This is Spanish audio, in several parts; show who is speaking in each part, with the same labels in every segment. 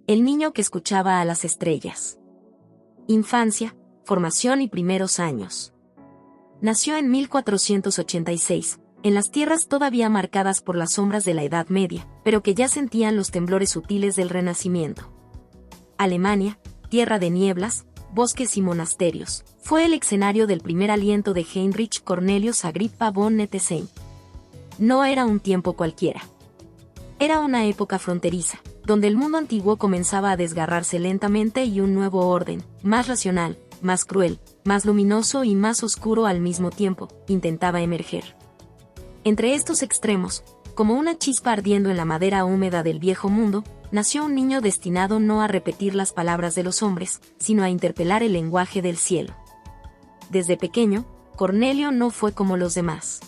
Speaker 1: El niño que escuchaba a las estrellas. Infancia, formación y primeros años. Nació en 1486, en las tierras todavía marcadas por las sombras de la Edad Media, pero que ya sentían los temblores sutiles del Renacimiento. Alemania, tierra de nieblas, bosques y monasterios, fue el escenario del primer aliento de Heinrich Cornelius Agrippa von Nettesheim. No era un tiempo cualquiera. Era una época fronteriza, donde el mundo antiguo comenzaba a desgarrarse lentamente y un nuevo orden, más racional, más cruel, más luminoso y más oscuro al mismo tiempo, intentaba emerger. Entre estos extremos, como una chispa ardiendo en la madera húmeda del viejo mundo, nació un niño destinado no a repetir las palabras de los hombres, sino a interpelar el lenguaje del cielo. Desde pequeño, Cornelio no fue como los demás.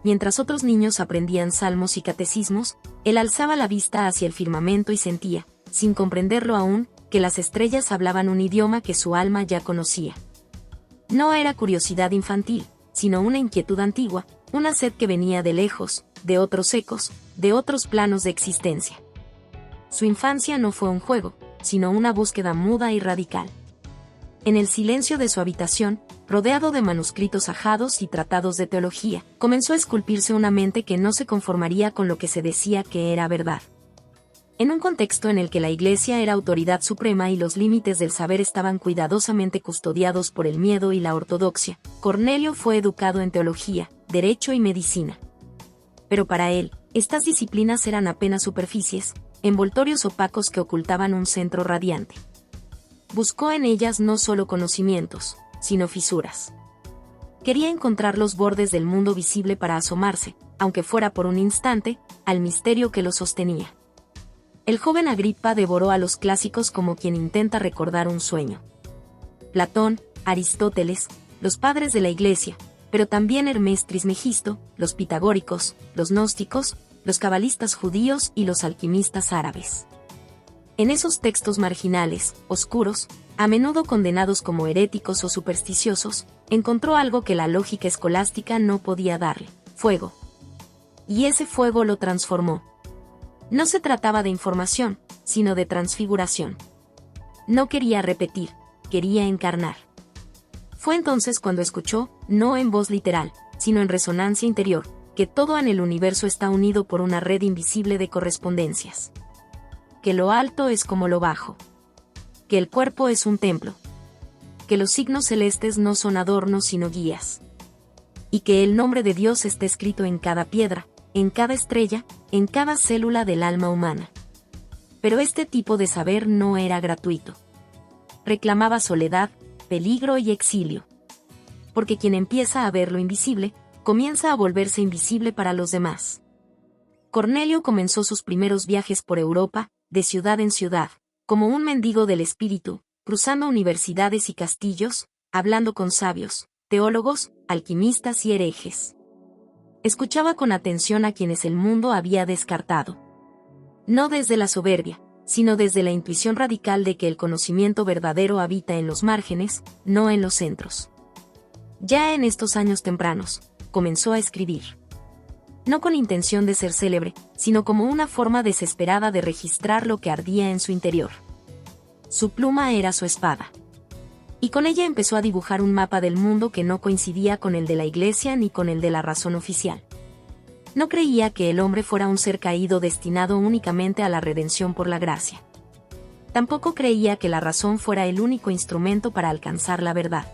Speaker 1: Mientras otros niños aprendían salmos y catecismos, él alzaba la vista hacia el firmamento y sentía, sin comprenderlo aún, que las estrellas hablaban un idioma que su alma ya conocía. No era curiosidad infantil, sino una inquietud antigua, una sed que venía de lejos, de otros ecos, de otros planos de existencia. Su infancia no fue un juego, sino una búsqueda muda y radical. En el silencio de su habitación, rodeado de manuscritos ajados y tratados de teología, comenzó a esculpirse una mente que no se conformaría con lo que se decía que era verdad. En un contexto en el que la Iglesia era autoridad suprema y los límites del saber estaban cuidadosamente custodiados por el miedo y la ortodoxia, Cornelio fue educado en teología, derecho y medicina. Pero para él, estas disciplinas eran apenas superficies, envoltorios opacos que ocultaban un centro radiante. Buscó en ellas no solo conocimientos, sino fisuras. Quería encontrar los bordes del mundo visible para asomarse, aunque fuera por un instante, al misterio que lo sostenía. El joven Agrippa devoró a los clásicos como quien intenta recordar un sueño. Platón, Aristóteles, los padres de la Iglesia, pero también Hermes Trismegisto, los pitagóricos, los gnósticos, los cabalistas judíos y los alquimistas árabes. En esos textos marginales, oscuros, a menudo condenados como heréticos o supersticiosos, encontró algo que la lógica escolástica no podía darle: fuego. Y ese fuego lo transformó. No se trataba de información, sino de transfiguración. No quería repetir, quería encarnar. Fue entonces cuando escuchó, no en voz literal, sino en resonancia interior, que todo en el universo está unido por una red invisible de correspondencias. Que lo alto es como lo bajo. Que el cuerpo es un templo. Que los signos celestes no son adornos sino guías. Y que el nombre de Dios está escrito en cada piedra, en cada estrella, en cada célula del alma humana. Pero este tipo de saber no era gratuito. Reclamaba soledad, peligro y exilio. Porque quien empieza a ver lo invisible, comienza a volverse invisible para los demás. Cornelio comenzó sus primeros viajes por Europa, de ciudad en ciudad, como un mendigo del espíritu, cruzando universidades y castillos, hablando con sabios, teólogos, alquimistas y herejes. Escuchaba con atención a quienes el mundo había descartado. No desde la soberbia, sino desde la intuición radical de que el conocimiento verdadero habita en los márgenes, no en los centros. Ya en estos años tempranos, comenzó a escribir. No con intención de ser célebre, sino como una forma desesperada de registrar lo que ardía en su interior. Su pluma era su espada. Y con ella empezó a dibujar un mapa del mundo que no coincidía con el de la Iglesia ni con el de la razón oficial. No creía que el hombre fuera un ser caído destinado únicamente a la redención por la gracia. Tampoco creía que la razón fuera el único instrumento para alcanzar la verdad.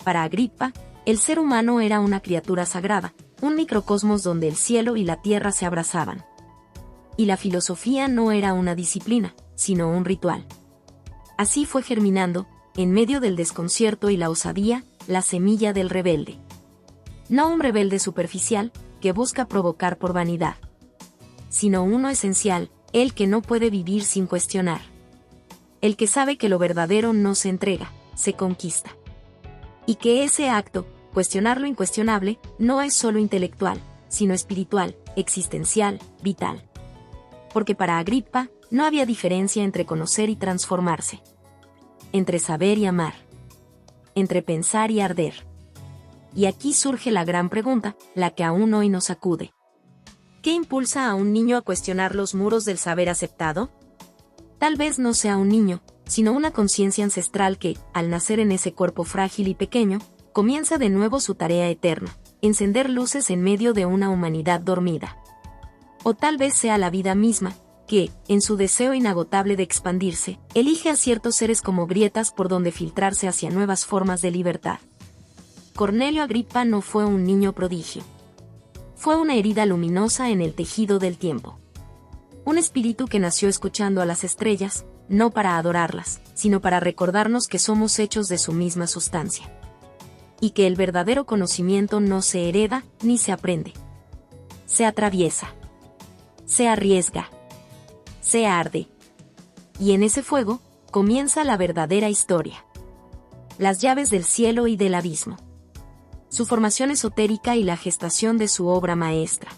Speaker 1: Para Agrippa, el ser humano era una criatura sagrada, un microcosmos donde el cielo y la tierra se abrazaban. Y la filosofía no era una disciplina, sino un ritual. Así fue germinando, en medio del desconcierto y la osadía, la semilla del rebelde. No un rebelde superficial, que busca provocar por vanidad, sino uno esencial, el que no puede vivir sin cuestionar. El que sabe que lo verdadero no se entrega, se conquista. Y que ese acto, cuestionar lo incuestionable, no es solo intelectual, sino espiritual, existencial, vital. Porque para Agrippa, no había diferencia entre conocer y transformarse. Entre saber y amar. Entre pensar y arder. Y aquí surge la gran pregunta, la que aún hoy nos sacude. ¿Qué impulsa a un niño a cuestionar los muros del saber aceptado? Tal vez no sea un niño, sino una conciencia ancestral que, al nacer en ese cuerpo frágil y pequeño, comienza de nuevo su tarea eterna, encender luces en medio de una humanidad dormida. O tal vez sea la vida misma, que, en su deseo inagotable de expandirse, elige a ciertos seres como grietas por donde filtrarse hacia nuevas formas de libertad. Cornelio Agrippa no fue un niño prodigio. Fue una herida luminosa en el tejido del tiempo. Un espíritu que nació escuchando a las estrellas, no para adorarlas, sino para recordarnos que somos hechos de su misma sustancia. Y que el verdadero conocimiento no se hereda ni se aprende. Se atraviesa. Se arriesga. Se arde. Y en ese fuego, comienza la verdadera historia. Las llaves del cielo y del abismo. Su formación esotérica y la gestación de su obra maestra.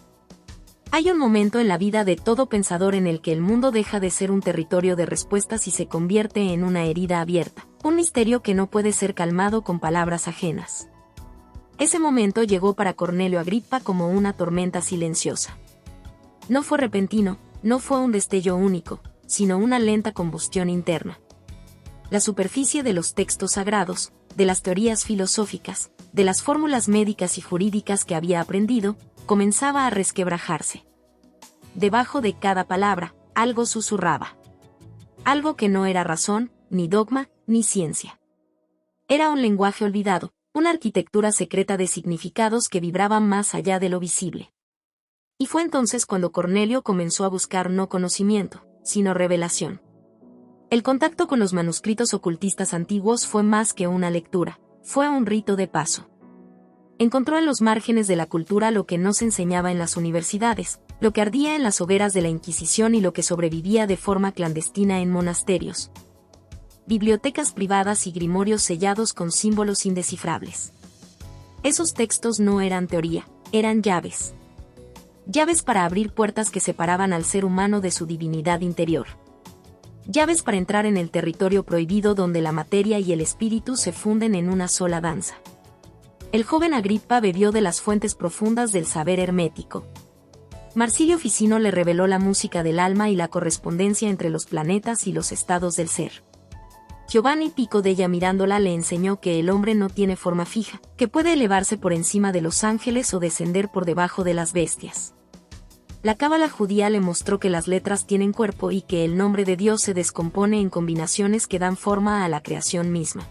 Speaker 1: Hay un momento en la vida de todo pensador en el que el mundo deja de ser un territorio de respuestas y se convierte en una herida abierta, un misterio que no puede ser calmado con palabras ajenas. Ese momento llegó para Cornelio Agrippa como una tormenta silenciosa. No fue repentino, no fue un destello único, sino una lenta combustión interna. La superficie de los textos sagrados, de las teorías filosóficas, de las fórmulas médicas y jurídicas que había aprendido, comenzaba a resquebrajarse. Debajo de cada palabra, algo susurraba. Algo que no era razón, ni dogma, ni ciencia. Era un lenguaje olvidado, una arquitectura secreta de significados que vibraban más allá de lo visible. Y fue entonces cuando Cornelio comenzó a buscar no conocimiento, sino revelación. El contacto con los manuscritos ocultistas antiguos fue más que una lectura, fue un rito de paso. Encontró en los márgenes de la cultura lo que no se enseñaba en las universidades, lo que ardía en las hogueras de la Inquisición y lo que sobrevivía de forma clandestina en monasterios. Bibliotecas privadas y grimorios sellados con símbolos indescifrables. Esos textos no eran teoría, eran llaves. Llaves para abrir puertas que separaban al ser humano de su divinidad interior. Llaves para entrar en el territorio prohibido donde la materia y el espíritu se funden en una sola danza. El joven Agrippa bebió de las fuentes profundas del saber hermético. Marsilio Ficino le reveló la música del alma y la correspondencia entre los planetas y los estados del ser. Giovanni Pico della Mirandola le enseñó que el hombre no tiene forma fija, que puede elevarse por encima de los ángeles o descender por debajo de las bestias. La cábala judía le mostró que las letras tienen cuerpo y que el nombre de Dios se descompone en combinaciones que dan forma a la creación misma.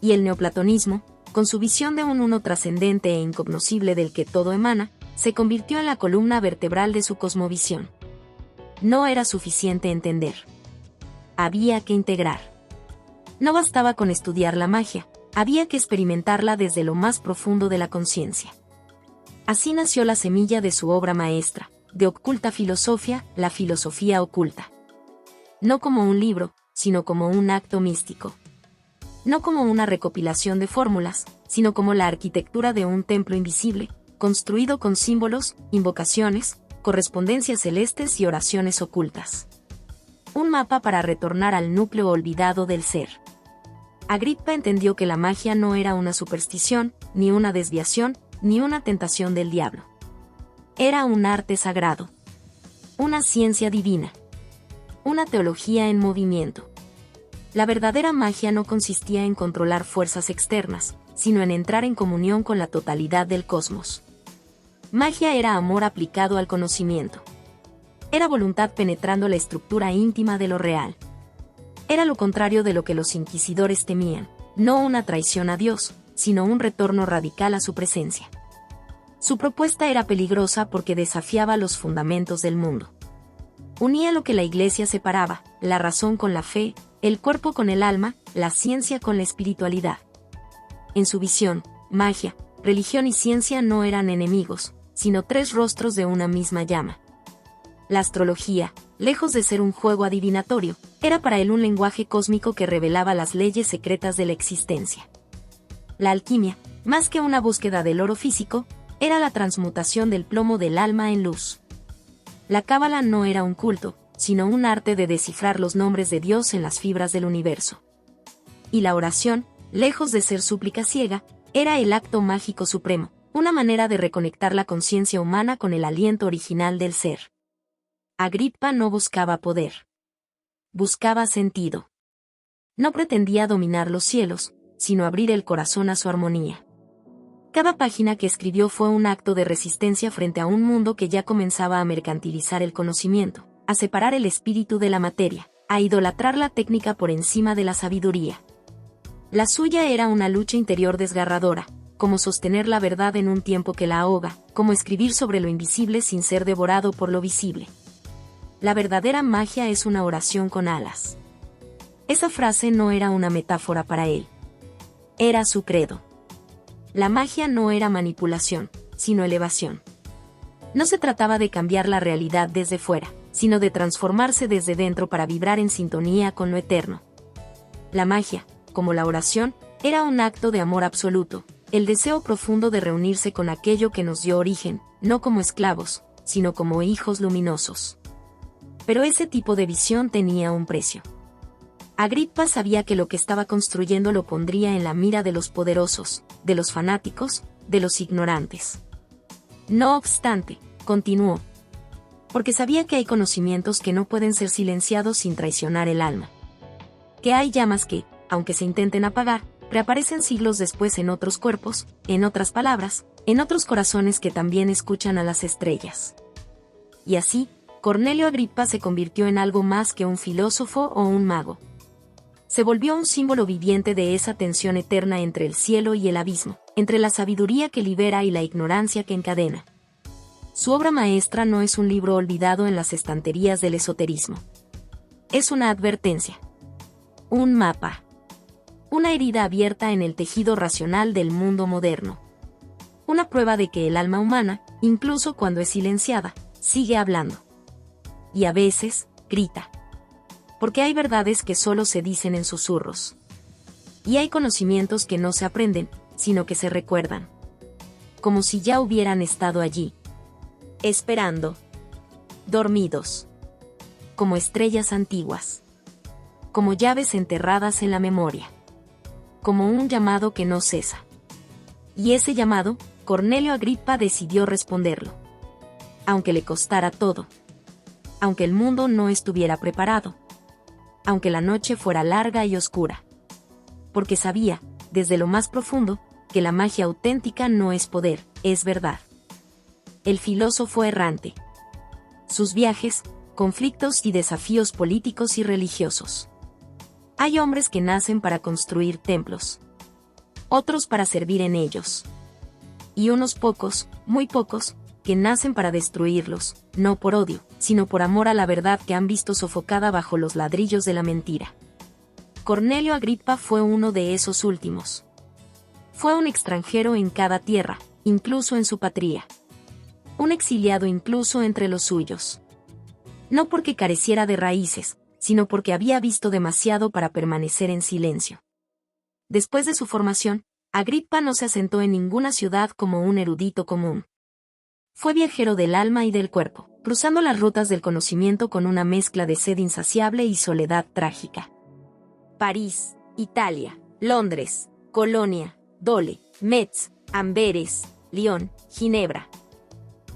Speaker 1: Y el neoplatonismo, con su visión de un uno trascendente e incognoscible del que todo emana, se convirtió en la columna vertebral de su cosmovisión. No era suficiente entender. Había que integrar. No bastaba con estudiar la magia, había que experimentarla desde lo más profundo de la conciencia. Así nació la semilla de su obra maestra, de Occulta Filosofia, la filosofía oculta. No como un libro, sino como un acto místico. No como una recopilación de fórmulas, sino como la arquitectura de un templo invisible, construido con símbolos, invocaciones, correspondencias celestes y oraciones ocultas. Un mapa para retornar al núcleo olvidado del ser. Agrippa entendió que la magia no era una superstición, ni una desviación, ni una tentación del diablo. Era un arte sagrado. Una ciencia divina. Una teología en movimiento. La verdadera magia no consistía en controlar fuerzas externas, sino en entrar en comunión con la totalidad del cosmos. Magia era amor aplicado al conocimiento. Era voluntad penetrando la estructura íntima de lo real. Era lo contrario de lo que los inquisidores temían, no una traición a Dios, sino un retorno radical a su presencia. Su propuesta era peligrosa porque desafiaba los fundamentos del mundo. Unía lo que la Iglesia separaba, la razón con la fe, el cuerpo con el alma, la ciencia con la espiritualidad. En su visión, magia, religión y ciencia no eran enemigos, sino tres rostros de una misma llama. La astrología, lejos de ser un juego adivinatorio, era para él un lenguaje cósmico que revelaba las leyes secretas de la existencia. La alquimia, más que una búsqueda del oro físico, era la transmutación del plomo del alma en luz. La cábala no era un culto, sino un arte de descifrar los nombres de Dios en las fibras del universo. Y la oración, lejos de ser súplica ciega, era el acto mágico supremo, una manera de reconectar la conciencia humana con el aliento original del ser. Agrippa no buscaba poder. Buscaba sentido. No pretendía dominar los cielos, sino abrir el corazón a su armonía. Cada página que escribió fue un acto de resistencia frente a un mundo que ya comenzaba a mercantilizar el conocimiento, a separar el espíritu de la materia, a idolatrar la técnica por encima de la sabiduría. La suya era una lucha interior desgarradora, como sostener la verdad en un tiempo que la ahoga, como escribir sobre lo invisible sin ser devorado por lo visible. La verdadera magia es una oración con alas. Esa frase no era una metáfora para él. Era su credo. La magia no era manipulación, sino elevación. No se trataba de cambiar la realidad desde fuera, sino de transformarse desde dentro para vibrar en sintonía con lo eterno. La magia, como la oración, era un acto de amor absoluto, el deseo profundo de reunirse con aquello que nos dio origen, no como esclavos, sino como hijos luminosos. Pero ese tipo de visión tenía un precio. Agrippa sabía que lo que estaba construyendo lo pondría en la mira de los poderosos, de los fanáticos, de los ignorantes. No obstante, continuó. Porque sabía que hay conocimientos que no pueden ser silenciados sin traicionar el alma. Que hay llamas que, aunque se intenten apagar, reaparecen siglos después en otros cuerpos, en otras palabras, en otros corazones que también escuchan a las estrellas. Y así, Cornelio Agrippa se convirtió en algo más que un filósofo o un mago. Se volvió un símbolo viviente de esa tensión eterna entre el cielo y el abismo, entre la sabiduría que libera y la ignorancia que encadena. Su obra maestra no es un libro olvidado en las estanterías del esoterismo. Es una advertencia. Un mapa. Una herida abierta en el tejido racional del mundo moderno. Una prueba de que el alma humana, incluso cuando es silenciada, sigue hablando. Y a veces, grita. Porque hay verdades que solo se dicen en susurros. Y hay conocimientos que no se aprenden, sino que se recuerdan. Como si ya hubieran estado allí. Esperando. Dormidos. Como estrellas antiguas. Como llaves enterradas en la memoria. Como un llamado que no cesa. Y ese llamado, Cornelio Agrippa decidió responderlo. Aunque le costara todo. Aunque el mundo no estuviera preparado. Aunque la noche fuera larga y oscura. Porque sabía, desde lo más profundo, que la magia auténtica no es poder, es verdad. El filósofo errante. Sus viajes, conflictos y desafíos políticos y religiosos. Hay hombres que nacen para construir templos. Otros para servir en ellos. Y unos pocos, muy pocos, que nacen para destruirlos, no por odio, sino por amor a la verdad que han visto sofocada bajo los ladrillos de la mentira. Cornelio Agrippa fue uno de esos últimos. Fue un extranjero en cada tierra, incluso en su patria. Un exiliado incluso entre los suyos. No porque careciera de raíces, sino porque había visto demasiado para permanecer en silencio. Después de su formación, Agrippa no se asentó en ninguna ciudad como un erudito común. Fue viajero del alma y del cuerpo, cruzando las rutas del conocimiento con una mezcla de sed insaciable y soledad trágica. París, Italia, Londres, Colonia, Dole, Metz, Amberes, Lyon, Ginebra.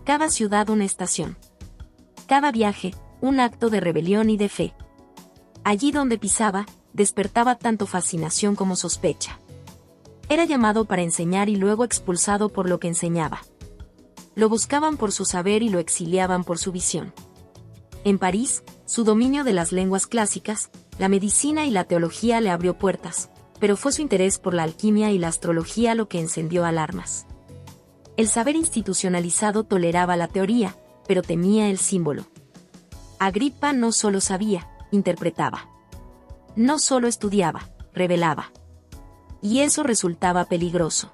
Speaker 1: Cada ciudad una estación. Cada viaje, un acto de rebelión y de fe. Allí donde pisaba, despertaba tanto fascinación como sospecha. Era llamado para enseñar y luego expulsado por lo que enseñaba. Lo buscaban por su saber y lo exiliaban por su visión. En París, su dominio de las lenguas clásicas, la medicina y la teología le abrió puertas, pero fue su interés por la alquimia y la astrología lo que encendió alarmas. El saber institucionalizado toleraba la teoría, pero temía el símbolo. Agrippa no solo sabía, interpretaba. No solo estudiaba, revelaba. Y eso resultaba peligroso.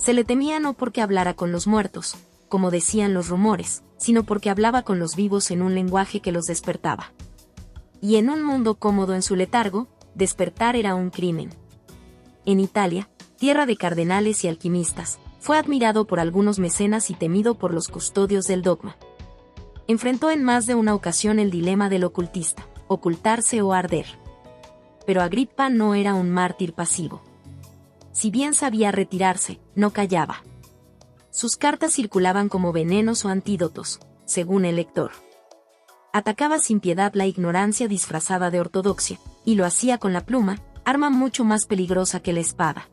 Speaker 1: Se le temía no porque hablara con los muertos, como decían los rumores, sino porque hablaba con los vivos en un lenguaje que los despertaba. Y en un mundo cómodo en su letargo, despertar era un crimen. En Italia, tierra de cardenales y alquimistas, fue admirado por algunos mecenas y temido por los custodios del dogma. Enfrentó en más de una ocasión el dilema del ocultista, ocultarse o arder. Pero Agrippa no era un mártir pasivo. Si bien sabía retirarse, no callaba. Sus cartas circulaban como venenos o antídotos, según el lector. Atacaba sin piedad la ignorancia disfrazada de ortodoxia, y lo hacía con la pluma, arma mucho más peligrosa que la espada.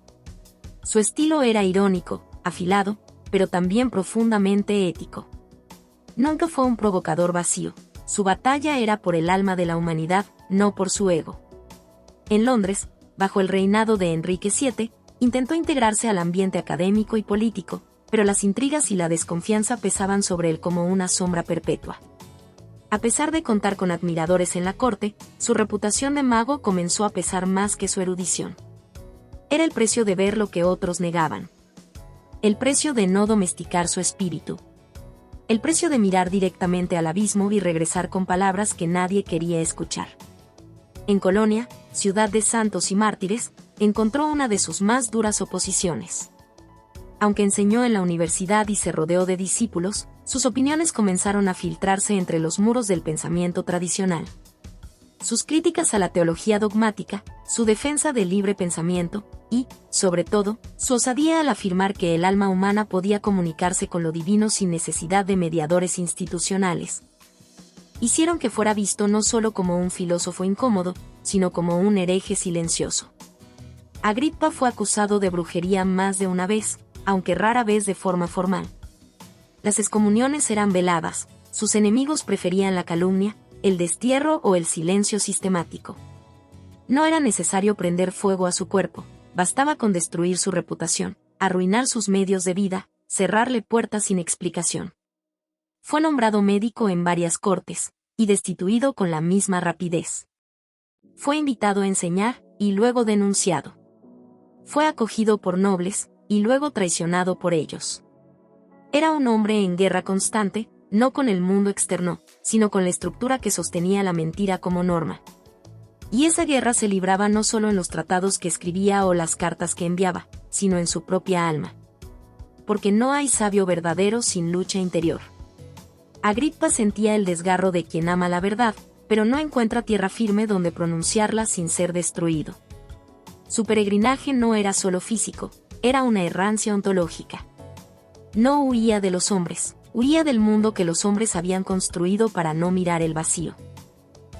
Speaker 1: Su estilo era irónico, afilado, pero también profundamente ético. Nunca fue un provocador vacío, su batalla era por el alma de la humanidad, no por su ego. En Londres, bajo el reinado de Enrique VII, intentó integrarse al ambiente académico y político, pero las intrigas y la desconfianza pesaban sobre él como una sombra perpetua. A pesar de contar con admiradores en la corte, su reputación de mago comenzó a pesar más que su erudición. Era el precio de ver lo que otros negaban. El precio de no domesticar su espíritu. El precio de mirar directamente al abismo y regresar con palabras que nadie quería escuchar. En Colonia, ciudad de santos y mártires, encontró una de sus más duras oposiciones. Aunque enseñó en la universidad y se rodeó de discípulos, sus opiniones comenzaron a filtrarse entre los muros del pensamiento tradicional. Sus críticas a la teología dogmática, su defensa del libre pensamiento, y, sobre todo, su osadía al afirmar que el alma humana podía comunicarse con lo divino sin necesidad de mediadores institucionales, hicieron que fuera visto no solo como un filósofo incómodo, sino como un hereje silencioso. Agripa fue acusado de brujería más de una vez, aunque rara vez de forma formal. Las excomuniones eran veladas, sus enemigos preferían la calumnia, el destierro o el silencio sistemático. No era necesario prender fuego a su cuerpo, bastaba con destruir su reputación, arruinar sus medios de vida, cerrarle puertas sin explicación. Fue nombrado médico en varias cortes, y destituido con la misma rapidez. Fue invitado a enseñar, y luego denunciado. Fue acogido por nobles, y luego traicionado por ellos. Era un hombre en guerra constante, no con el mundo externo, sino con la estructura que sostenía la mentira como norma. Y esa guerra se libraba no solo en los tratados que escribía o las cartas que enviaba, sino en su propia alma. Porque no hay sabio verdadero sin lucha interior. Agripa sentía el desgarro de quien ama la verdad, pero no encuentra tierra firme donde pronunciarla sin ser destruido. Su peregrinaje no era solo físico, era una errancia ontológica. No huía de los hombres, huía del mundo que los hombres habían construido para no mirar el vacío.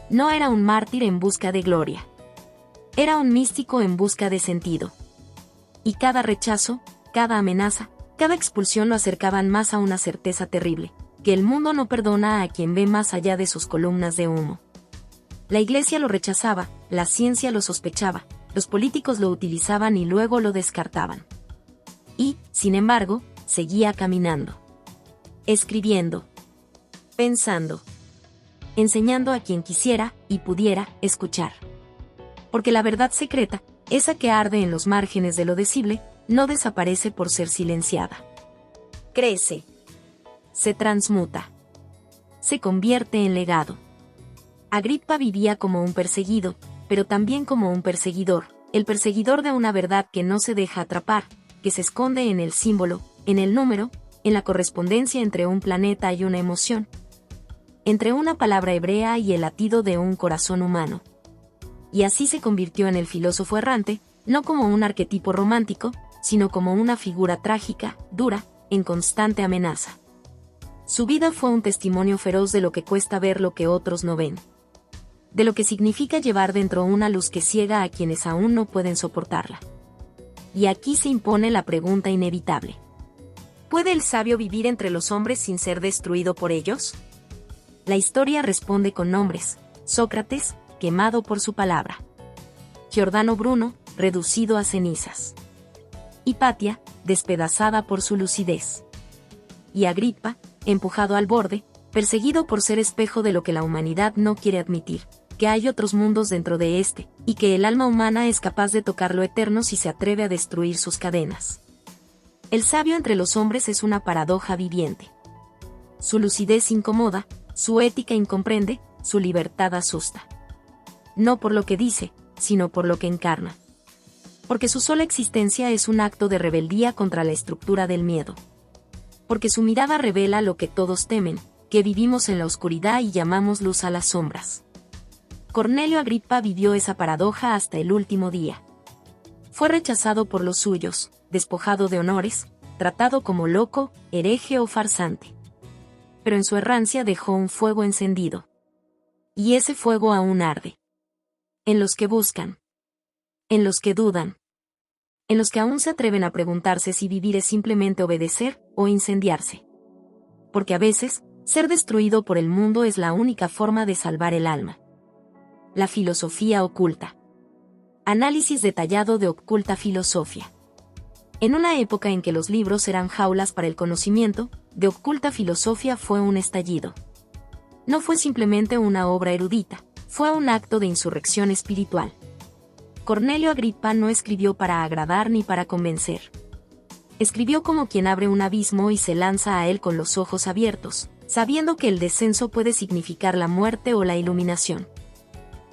Speaker 1: No era un mártir en busca de gloria. Era un místico en busca de sentido. Y cada rechazo, cada amenaza, cada expulsión lo acercaban más a una certeza terrible, que el mundo no perdona a quien ve más allá de sus columnas de humo. La iglesia lo rechazaba, la ciencia lo sospechaba, los políticos lo utilizaban y luego lo descartaban. Y, sin embargo, seguía caminando. Escribiendo. Pensando. Enseñando a quien quisiera y pudiera escuchar. Porque la verdad secreta, esa que arde en los márgenes de lo decible, no desaparece por ser silenciada. Crece. Se transmuta. Se convierte en legado. Agripa vivía como un perseguido, pero también como un perseguidor, el perseguidor de una verdad que no se deja atrapar, que se esconde en el símbolo, en el número, en la correspondencia entre un planeta y una emoción, entre una palabra hebrea y el latido de un corazón humano. Y así se convirtió en el filósofo errante, no como un arquetipo romántico, sino como una figura trágica, dura, en constante amenaza. Su vida fue un testimonio feroz de lo que cuesta ver lo que otros no ven. De lo que significa llevar dentro una luz que ciega a quienes aún no pueden soportarla. Y aquí se impone la pregunta inevitable. ¿Puede el sabio vivir entre los hombres sin ser destruido por ellos? La historia responde con nombres: Sócrates, quemado por su palabra; Giordano Bruno, reducido a cenizas; Hipatia, despedazada por su lucidez; y Agripa, empujado al borde, perseguido por ser espejo de lo que la humanidad no quiere admitir, que hay otros mundos dentro de este, y que el alma humana es capaz de tocar lo eterno si se atreve a destruir sus cadenas. El sabio entre los hombres es una paradoja viviente. Su lucidez incomoda, su ética incomprende, su libertad asusta. No por lo que dice, sino por lo que encarna. Porque su sola existencia es un acto de rebeldía contra la estructura del miedo. Porque su mirada revela lo que todos temen, que vivimos en la oscuridad y llamamos luz a las sombras. Cornelio Agripa vivió esa paradoja hasta el último día. Fue rechazado por los suyos, despojado de honores, tratado como loco, hereje o farsante. Pero en su errancia dejó un fuego encendido. y ese fuego aún arde. En los que buscan. En los que dudan. En los que aún se atreven a preguntarse si vivir es simplemente obedecer o incendiarse. Porque a veces, ser destruido por el mundo es la única forma de salvar el alma. La filosofía oculta. Análisis detallado de Occulta Filosofia. En una época en que los libros eran jaulas para el conocimiento, de Occulta Filosofia fue un estallido. No fue simplemente una obra erudita, fue un acto de insurrección espiritual. Cornelio Agrippa no escribió para agradar ni para convencer. Escribió como quien abre un abismo y se lanza a él con los ojos abiertos, sabiendo que el descenso puede significar la muerte o la iluminación.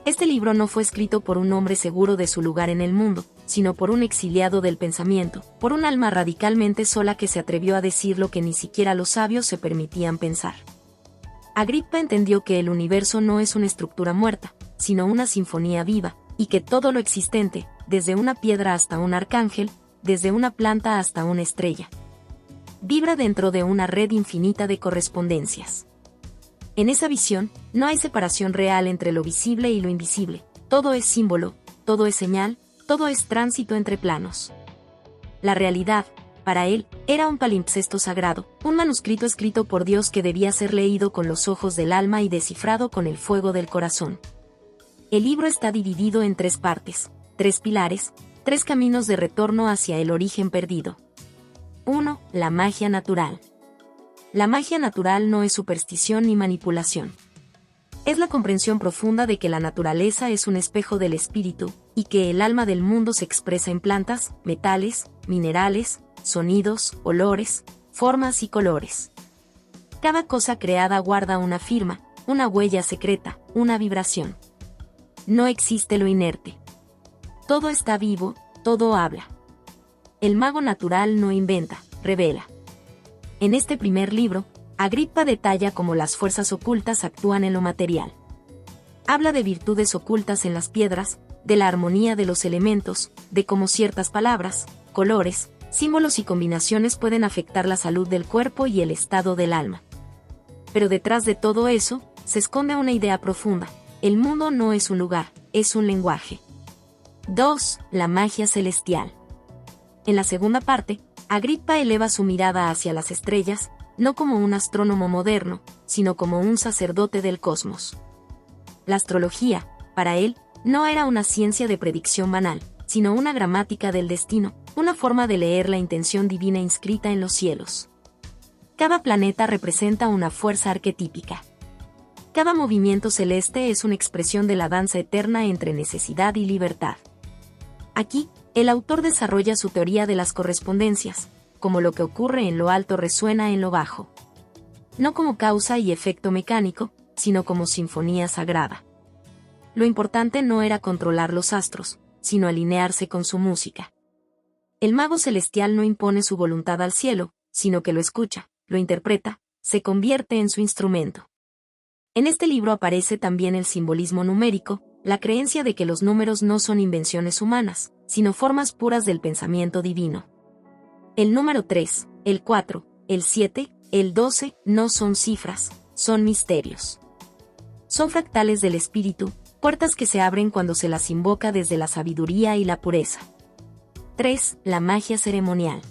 Speaker 1: Este libro no fue escrito por un hombre seguro de su lugar en el mundo, sino por un exiliado del pensamiento, por un alma radicalmente sola que se atrevió a decir lo que ni siquiera los sabios se permitían pensar. Agrippa entendió que el universo no es una estructura muerta, sino una sinfonía viva, y que todo lo existente, desde una piedra hasta un arcángel, desde una planta hasta una estrella, vibra dentro de una red infinita de correspondencias. En esa visión, no hay separación real entre lo visible y lo invisible, todo es símbolo, todo es señal, todo es tránsito entre planos. La realidad, para él, era un palimpsesto sagrado, un manuscrito escrito por Dios que debía ser leído con los ojos del alma y descifrado con el fuego del corazón. El libro está dividido en 3 partes, 3 pilares, 3 caminos de retorno hacia el origen perdido. 1. La magia natural. La magia natural no es superstición ni manipulación. Es la comprensión profunda de que la naturaleza es un espejo del espíritu, y que el alma del mundo se expresa en plantas, metales, minerales, sonidos, olores, formas y colores. Cada cosa creada guarda una firma, una huella secreta, una vibración. No existe lo inerte. Todo está vivo, todo habla. El mago natural no inventa, revela. En este primer libro, Agrippa detalla cómo las fuerzas ocultas actúan en lo material. Habla de virtudes ocultas en las piedras, de la armonía de los elementos, de cómo ciertas palabras, colores, símbolos y combinaciones pueden afectar la salud del cuerpo y el estado del alma. Pero detrás de todo eso, se esconde una idea profunda: el mundo no es un lugar, es un lenguaje. 2. La magia celestial. En la segunda parte, Agrippa eleva su mirada hacia las estrellas, no como un astrónomo moderno, sino como un sacerdote del cosmos. La astrología, para él, no era una ciencia de predicción banal, sino una gramática del destino, una forma de leer la intención divina inscrita en los cielos. Cada planeta representa una fuerza arquetípica. Cada movimiento celeste es una expresión de la danza eterna entre necesidad y libertad. Aquí, el autor desarrolla su teoría de las correspondencias, como lo que ocurre en lo alto resuena en lo bajo. No como causa y efecto mecánico, sino como sinfonía sagrada. Lo importante no era controlar los astros, sino alinearse con su música. El mago celestial no impone su voluntad al cielo, sino que lo escucha, lo interpreta, se convierte en su instrumento. En este libro aparece también el simbolismo numérico, la creencia de que los números no son invenciones humanas, sino formas puras del pensamiento divino. El número 3, el 4, el 7, el 12 no son cifras, son misterios. Son fractales del espíritu, puertas que se abren cuando se las invoca desde la sabiduría y la pureza. 3. La magia ceremonial.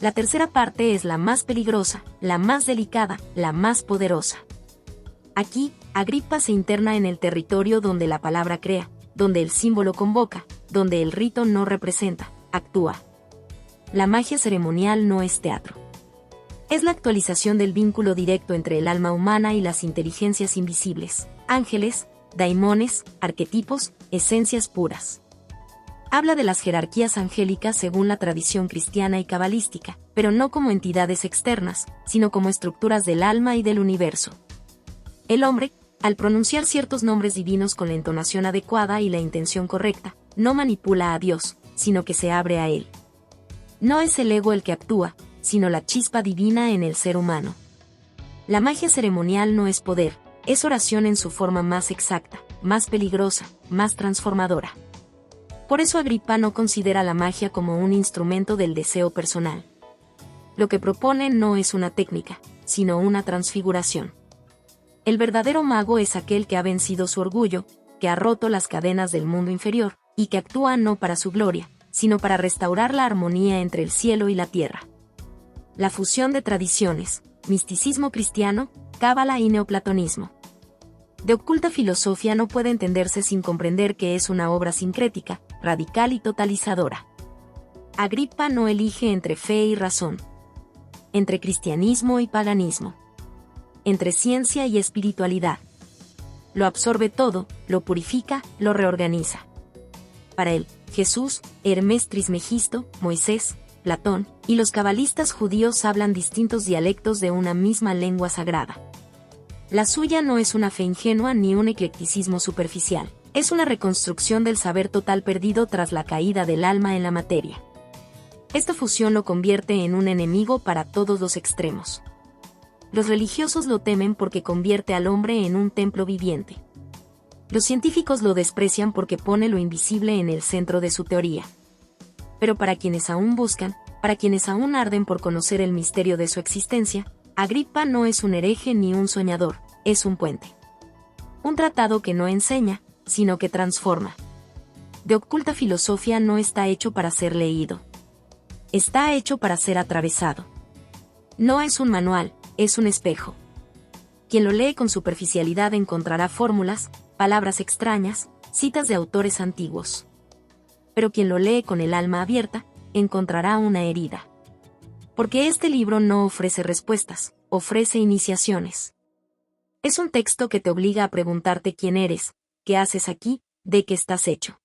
Speaker 1: La tercera parte es la más peligrosa, la más delicada, la más poderosa. Aquí, Agrippa se interna en el territorio donde la palabra crea, donde el símbolo convoca, donde el rito no representa, actúa. La magia ceremonial no es teatro. Es la actualización del vínculo directo entre el alma humana y las inteligencias invisibles, ángeles, daimones, arquetipos, esencias puras. Habla de las jerarquías angélicas según la tradición cristiana y cabalística, pero no como entidades externas, sino como estructuras del alma y del universo. El hombre, al pronunciar ciertos nombres divinos con la entonación adecuada y la intención correcta, no manipula a Dios, sino que se abre a Él. No es el ego el que actúa, sino la chispa divina en el ser humano. La magia ceremonial no es poder, es oración en su forma más exacta, más peligrosa, más transformadora. Por eso Agrippa no considera la magia como un instrumento del deseo personal. Lo que propone no es una técnica, sino una transfiguración. El verdadero mago es aquel que ha vencido su orgullo, que ha roto las cadenas del mundo inferior, y que actúa no para su gloria, sino para restaurar la armonía entre el cielo y la tierra. La fusión de tradiciones, misticismo cristiano, cábala y neoplatonismo. De Oculta Filosofía no puede entenderse sin comprender que es una obra sincrética, radical y totalizadora. Agrippa no elige entre fe y razón, entre cristianismo y paganismo, entre ciencia y espiritualidad. Lo absorbe todo, lo purifica, lo reorganiza. Para él, Jesús, Hermes Trismegisto, Moisés, Platón y los cabalistas judíos hablan distintos dialectos de una misma lengua sagrada. La suya no es una fe ingenua ni un eclecticismo superficial, es una reconstrucción del saber total perdido tras la caída del alma en la materia. Esta fusión lo convierte en un enemigo para todos los extremos. Los religiosos lo temen porque convierte al hombre en un templo viviente. Los científicos lo desprecian porque pone lo invisible en el centro de su teoría. Pero para quienes aún buscan, para quienes aún arden por conocer el misterio de su existencia, Agrippa no es un hereje ni un soñador, es un puente. Un tratado que no enseña, sino que transforma. De Oculta Filosofía no está hecho para ser leído. Está hecho para ser atravesado. No es un manual, es un espejo. Quien lo lee con superficialidad encontrará fórmulas, palabras extrañas, citas de autores antiguos. Pero quien lo lee con el alma abierta, encontrará una herida. Porque este libro no ofrece respuestas, ofrece iniciaciones. Es un texto que te obliga a preguntarte quién eres, qué haces aquí, de qué estás hecho.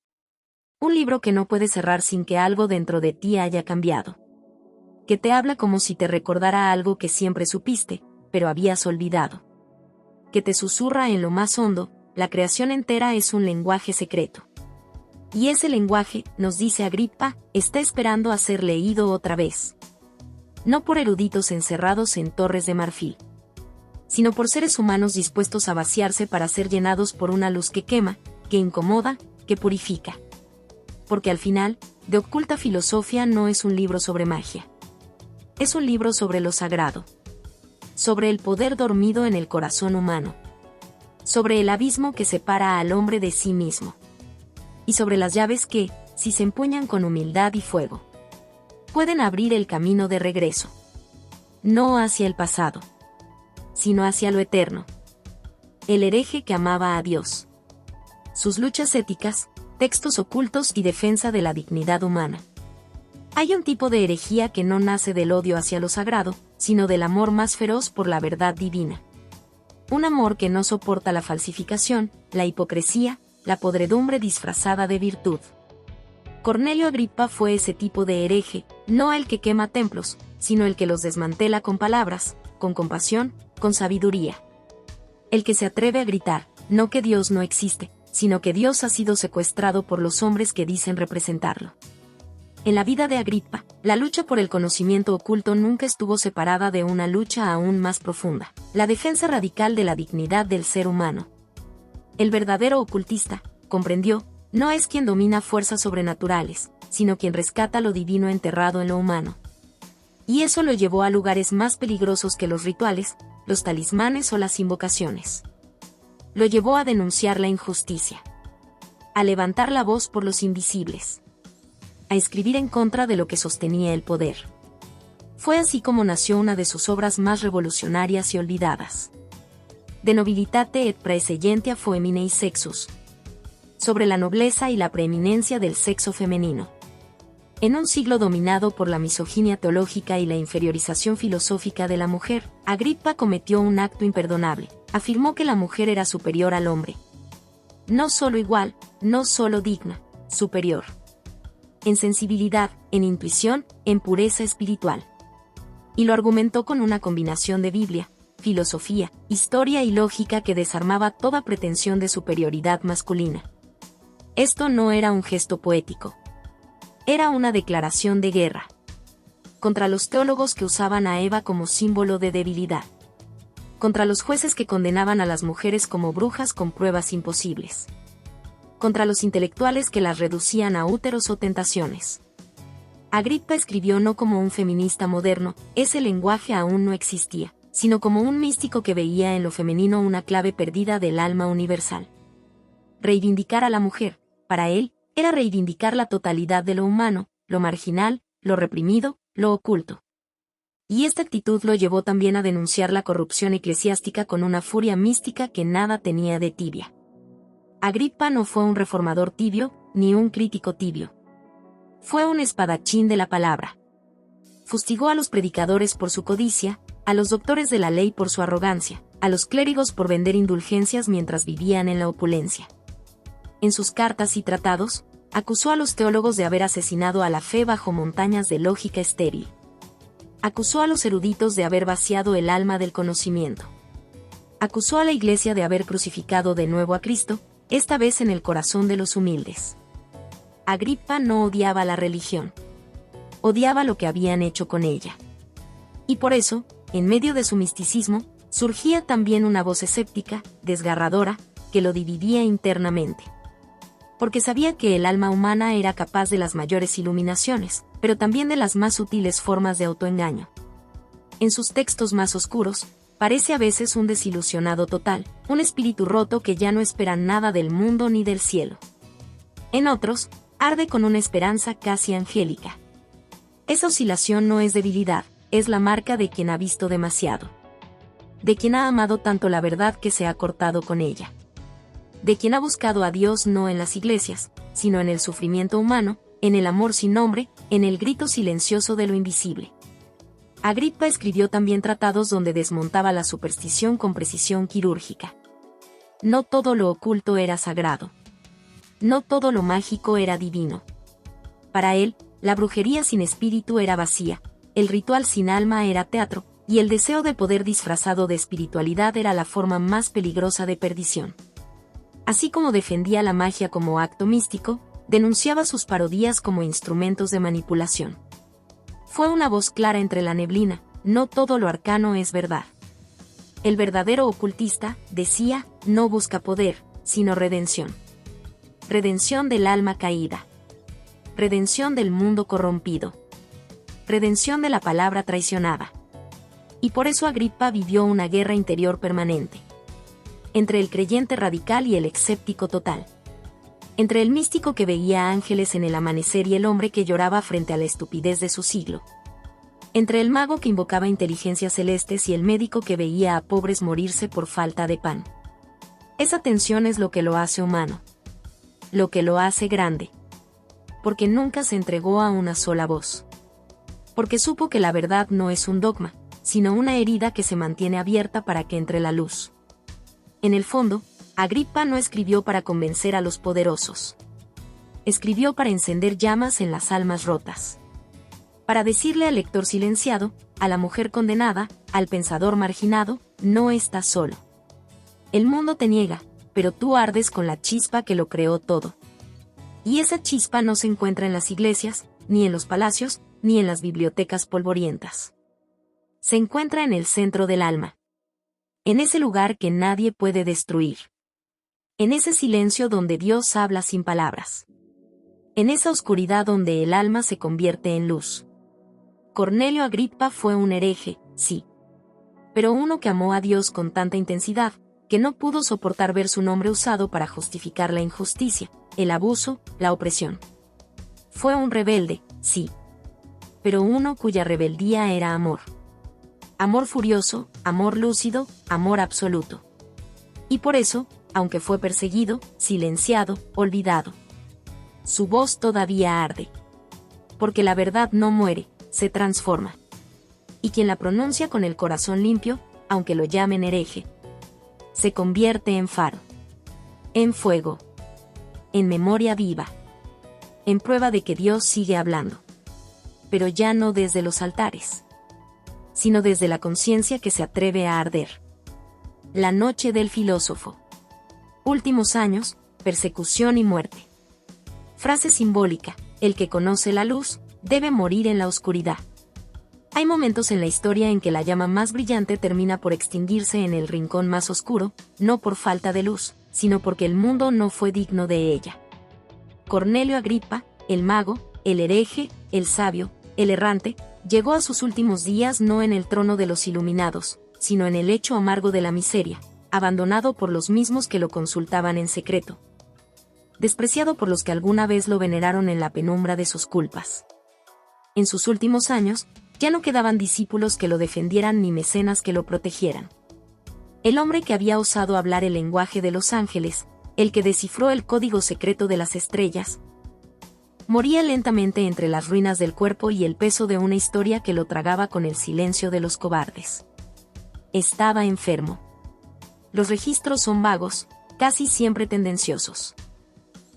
Speaker 1: Un libro que no puede cerrar sin que algo dentro de ti haya cambiado. Que te habla como si te recordara algo que siempre supiste, pero habías olvidado. Que te susurra en lo más hondo, la creación entera es un lenguaje secreto. Y ese lenguaje, nos dice Agrippa, está esperando a ser leído otra vez. No por eruditos encerrados en torres de marfil, sino por seres humanos dispuestos a vaciarse para ser llenados por una luz que quema, que incomoda, que purifica. Porque al final, De Oculta Filosofía no es un libro sobre magia. Es un libro sobre lo sagrado. Sobre el poder dormido en el corazón humano. Sobre el abismo que separa al hombre de sí mismo. Y sobre las llaves que, si se empuñan con humildad y fuego, pueden abrir el camino de regreso. No hacia el pasado, sino hacia lo eterno. El hereje que amaba a Dios. Sus luchas éticas, textos ocultos y defensa de la dignidad humana. Hay un tipo de herejía que no nace del odio hacia lo sagrado, sino del amor más feroz por la verdad divina. Un amor que no soporta la falsificación, la hipocresía, la podredumbre disfrazada de virtud. Cornelio Agrippa fue ese tipo de hereje, no el que quema templos, sino el que los desmantela con palabras, con compasión, con sabiduría. El que se atreve a gritar, no que Dios no existe, sino que Dios ha sido secuestrado por los hombres que dicen representarlo. En la vida de Agrippa, la lucha por el conocimiento oculto nunca estuvo separada de una lucha aún más profunda, la defensa radical de la dignidad del ser humano. El verdadero ocultista, comprendió, no es quien domina fuerzas sobrenaturales, sino quien rescata lo divino enterrado en lo humano. Y eso lo llevó a lugares más peligrosos que los rituales, los talismanes o las invocaciones. Lo llevó a denunciar la injusticia, a levantar la voz por los invisibles, a escribir en contra de lo que sostenía el poder. Fue así como nació una de sus obras más revolucionarias y olvidadas. De nobilitate et praescellentia foeminei sexus, sobre la nobleza y la preeminencia del sexo femenino. En un siglo dominado por la misoginia teológica y la inferiorización filosófica de la mujer, Agrippa cometió un acto imperdonable. Afirmó que la mujer era superior al hombre. No solo igual, no solo digna, superior. En sensibilidad, en intuición, en pureza espiritual. Y lo argumentó con una combinación de Biblia, filosofía, historia y lógica que desarmaba toda pretensión de superioridad masculina. Esto no era un gesto poético. Era una declaración de guerra. Contra los teólogos que usaban a Eva como símbolo de debilidad. Contra los jueces que condenaban a las mujeres como brujas con pruebas imposibles. Contra los intelectuales que las reducían a úteros o tentaciones. Agrippa escribió no como un feminista moderno, ese lenguaje aún no existía, sino como un místico que veía en lo femenino una clave perdida del alma universal. Reivindicar a la mujer, para él, era reivindicar la totalidad de lo humano, lo marginal, lo reprimido, lo oculto. Y esta actitud lo llevó también a denunciar la corrupción eclesiástica con una furia mística que nada tenía de tibia. Agripa no fue un reformador tibio, ni un crítico tibio. Fue un espadachín de la palabra. Fustigó a los predicadores por su codicia, a los doctores de la ley por su arrogancia, a los clérigos por vender indulgencias mientras vivían en la opulencia. En sus cartas y tratados, acusó a los teólogos de haber asesinado a la fe bajo montañas de lógica estéril. Acusó a los eruditos de haber vaciado el alma del conocimiento. Acusó a la Iglesia de haber crucificado de nuevo a Cristo, esta vez en el corazón de los humildes. Agripa no odiaba la religión. Odiaba lo que habían hecho con ella. Y por eso, en medio de su misticismo, surgía también una voz escéptica, desgarradora, que lo dividía internamente. Porque sabía que el alma humana era capaz de las mayores iluminaciones, pero también de las más sutiles formas de autoengaño. En sus textos más oscuros, parece a veces un desilusionado total, un espíritu roto que ya no espera nada del mundo ni del cielo. En otros, arde con una esperanza casi angélica. Esa oscilación no es debilidad, es la marca de quien ha visto demasiado. De quien ha amado tanto la verdad que se ha cortado con ella. De quien ha buscado a Dios no en las iglesias, sino en el sufrimiento humano, en el amor sin nombre, en el grito silencioso de lo invisible. Agripa escribió también tratados donde desmontaba la superstición con precisión quirúrgica. No todo lo oculto era sagrado. No todo lo mágico era divino. Para él, la brujería sin espíritu era vacía, el ritual sin alma era teatro, y el deseo de poder disfrazado de espiritualidad era la forma más peligrosa de perdición. Así como defendía la magia como acto místico, denunciaba sus parodías como instrumentos de manipulación. Fue una voz clara entre la neblina, no todo lo arcano es verdad. El verdadero ocultista, decía, no busca poder, sino redención. Redención del alma caída. Redención del mundo corrompido. Redención de la palabra traicionada. Y por eso Agripa vivió una guerra interior permanente. Entre el creyente radical y el escéptico total. Entre el místico que veía ángeles en el amanecer y el hombre que lloraba frente a la estupidez de su siglo. Entre el mago que invocaba inteligencias celestes y el médico que veía a pobres morirse por falta de pan. Esa tensión es lo que lo hace humano. Lo que lo hace grande. Porque nunca se entregó a una sola voz. Porque supo que la verdad no es un dogma, sino una herida que se mantiene abierta para que entre la luz. En el fondo, Agripa no escribió para convencer a los poderosos. Escribió para encender llamas en las almas rotas. Para decirle al lector silenciado, a la mujer condenada, al pensador marginado, no estás solo. El mundo te niega, pero tú ardes con la chispa que lo creó todo. Y esa chispa no se encuentra en las iglesias, ni en los palacios, ni en las bibliotecas polvorientas. Se encuentra en el centro del alma. En ese lugar que nadie puede destruir. En ese silencio donde Dios habla sin palabras. En esa oscuridad donde el alma se convierte en luz. Cornelio Agripa fue un hereje, sí. Pero uno que amó a Dios con tanta intensidad, que no pudo soportar ver su nombre usado para justificar la injusticia, el abuso, la opresión. Fue un rebelde, sí. Pero uno cuya rebeldía era amor. Amor furioso, amor lúcido, amor absoluto. Y por eso, aunque fue perseguido, silenciado, olvidado, su voz todavía arde. Porque la verdad no muere, se transforma. Y quien la pronuncia con el corazón limpio, aunque lo llamen hereje, se convierte en faro, en fuego, en memoria viva, en prueba de que Dios sigue hablando. Pero ya no desde los altares, sino desde la conciencia que se atreve a arder. La noche del filósofo. Últimos años, persecución y muerte. Frase simbólica, el que conoce la luz, debe morir en la oscuridad. Hay momentos en la historia en que la llama más brillante termina por extinguirse en el rincón más oscuro, no por falta de luz, sino porque el mundo no fue digno de ella. Cornelio Agripa, el mago, el hereje, el sabio, el errante, llegó a sus últimos días no en el trono de los iluminados, sino en el hecho amargo de la miseria, abandonado por los mismos que lo consultaban en secreto, despreciado por los que alguna vez lo veneraron en la penumbra de sus culpas. En sus últimos años, ya no quedaban discípulos que lo defendieran ni mecenas que lo protegieran. El hombre que había osado hablar el lenguaje de los ángeles, el que descifró el código secreto de las estrellas, moría lentamente entre las ruinas del cuerpo y el peso de una historia que lo tragaba con el silencio de los cobardes. Estaba enfermo. Los registros son vagos, casi siempre tendenciosos.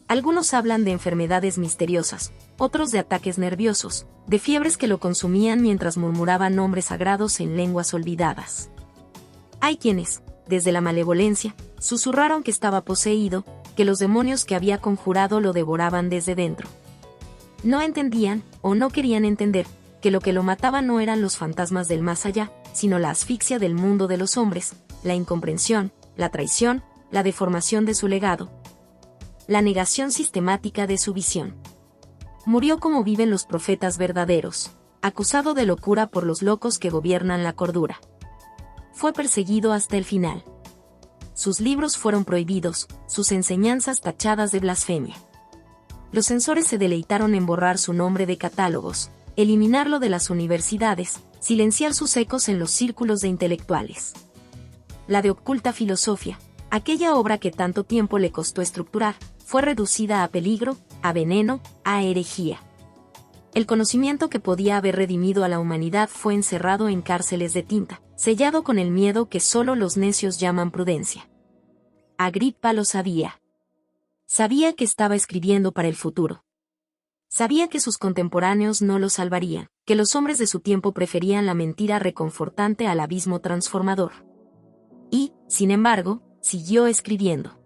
Speaker 1: Algunos hablan de enfermedades misteriosas, otros de ataques nerviosos, de fiebres que lo consumían mientras murmuraba nombres sagrados en lenguas olvidadas. Hay quienes, desde la malevolencia, susurraron que estaba poseído, que los demonios que había conjurado lo devoraban desde dentro. No entendían, o no querían entender, que lo que lo mataba no eran los fantasmas del más allá, sino la asfixia del mundo de los hombres, la incomprensión, la traición, la deformación de su legado, la negación sistemática de su visión. Murió como viven los profetas verdaderos, acusado de locura por los locos que gobiernan la cordura. Fue perseguido hasta el final. Sus libros fueron prohibidos, sus enseñanzas tachadas de blasfemia. Los censores se deleitaron en borrar su nombre de catálogos, eliminarlo de las universidades, silenciar sus ecos en los círculos de intelectuales. La de oculta filosofía, aquella obra que tanto tiempo le costó estructurar, fue reducida a peligro, a veneno, a herejía. El conocimiento que podía haber redimido a la humanidad fue encerrado en cárceles de tinta, sellado con el miedo que solo los necios llaman prudencia. Agripa lo sabía. Sabía que estaba escribiendo para el futuro. Sabía que sus contemporáneos no lo salvarían, que los hombres de su tiempo preferían la mentira reconfortante al abismo transformador. Y, sin embargo, siguió escribiendo.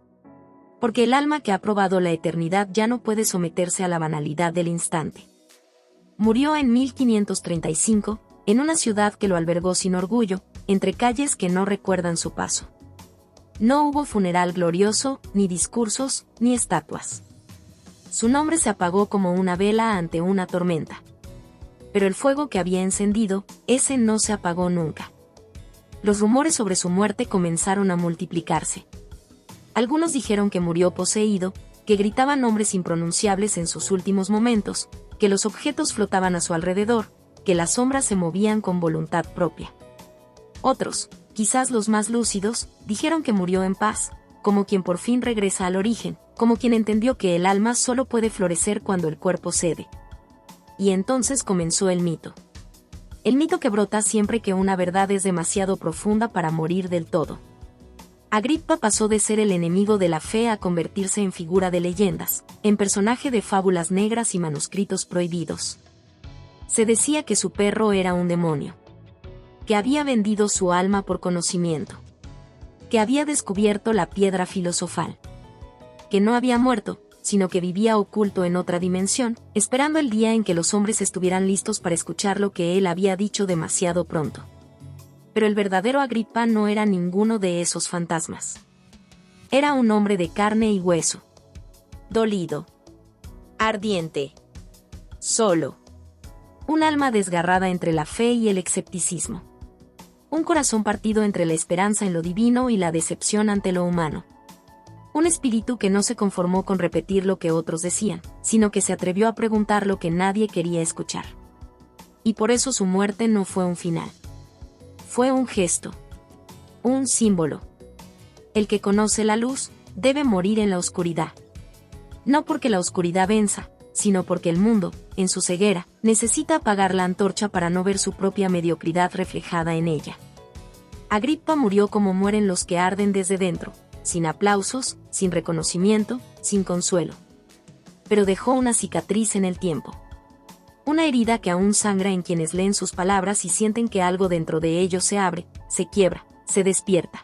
Speaker 1: Porque el alma que ha probado la eternidad ya no puede someterse a la banalidad del instante. Murió en 1535, en una ciudad que lo albergó sin orgullo, entre calles que no recuerdan su paso. No hubo funeral glorioso, ni discursos, ni estatuas. Su nombre se apagó como una vela ante una tormenta. Pero el fuego que había encendido, ese no se apagó nunca. Los rumores sobre su muerte comenzaron a multiplicarse. Algunos dijeron que murió poseído, que gritaba nombres impronunciables en sus últimos momentos, que los objetos flotaban a su alrededor, que las sombras se movían con voluntad propia. Otros, quizás los más lúcidos, dijeron que murió en paz, como quien por fin regresa al origen, como quien entendió que el alma solo puede florecer cuando el cuerpo cede. Y entonces comenzó el mito. El mito que brota siempre que una verdad es demasiado profunda para morir del todo. Agripa pasó de ser el enemigo de la fe a convertirse en figura de leyendas, en personaje de fábulas negras y manuscritos prohibidos. Se decía que su perro era un demonio, que había vendido su alma por conocimiento, que había descubierto la piedra filosofal, que no había muerto, sino que vivía oculto en otra dimensión, esperando el día en que los hombres estuvieran listos para escuchar lo que él había dicho demasiado pronto. Pero el verdadero Agripa no era ninguno de esos fantasmas. Era un hombre de carne y hueso. Dolido. Ardiente. Solo. Un alma desgarrada entre la fe y el escepticismo. Un corazón partido entre la esperanza en lo divino y la decepción ante lo humano. Un espíritu que no se conformó con repetir lo que otros decían, sino que se atrevió a preguntar lo que nadie quería escuchar. Y por eso su muerte no fue un final. Fue un gesto. Un símbolo. El que conoce la luz, debe morir en la oscuridad. No porque la oscuridad venza, sino porque el mundo, en su ceguera, necesita apagar la antorcha para no ver su propia mediocridad reflejada en ella. Agripa murió como mueren los que arden desde dentro, sin aplausos, sin reconocimiento, sin consuelo. Pero dejó una cicatriz en el tiempo. Una herida que aún sangra en quienes leen sus palabras y sienten que algo dentro de ellos se abre, se quiebra, se despierta.